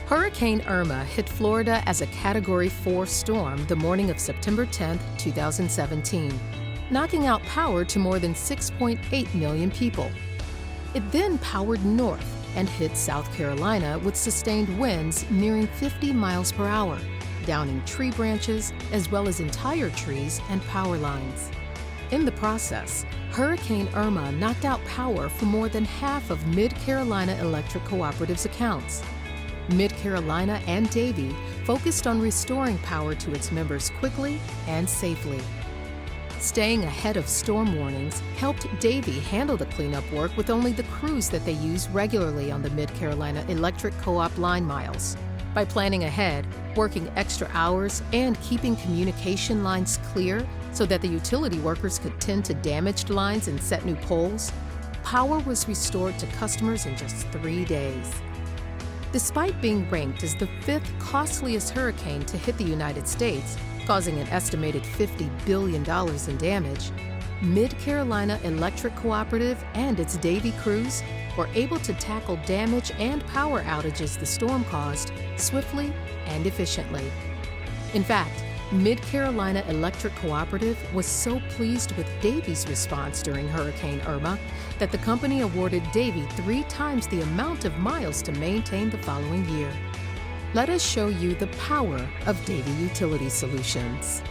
Hurricane Irma hit Florida as a Category 4 storm the morning of September 10, 2017, knocking out power to more than 6.8 million people. It then powered north and hit South Carolina with sustained winds nearing 50 miles per hour, downing tree branches as well as entire trees and power lines. In the process, Hurricane Irma knocked out power for more than half of Mid-Carolina Electric Cooperative's accounts. Mid-Carolina and Davey focused on restoring power to its members quickly and safely. Staying ahead of storm warnings helped Davey handle the cleanup work with only the crews that they use regularly on the Mid-Carolina Electric Co-op line miles. By planning ahead, working extra hours, and keeping communication lines clear so that the utility workers could tend to damaged lines and set new poles, power was restored to customers in just 3 days. Despite being ranked as the 5th costliest hurricane to hit the United States, causing an estimated $50 billion in damage, Mid-Carolina Electric Cooperative and its Davey crews were able to tackle damage and power outages the storm caused swiftly and efficiently. In fact, Mid-Carolina Electric Cooperative was so pleased with Davey's response during Hurricane Irma that the company awarded Davey 3 times the amount of miles to maintain the following year. Let us show you the power of Davey Utility Solutions.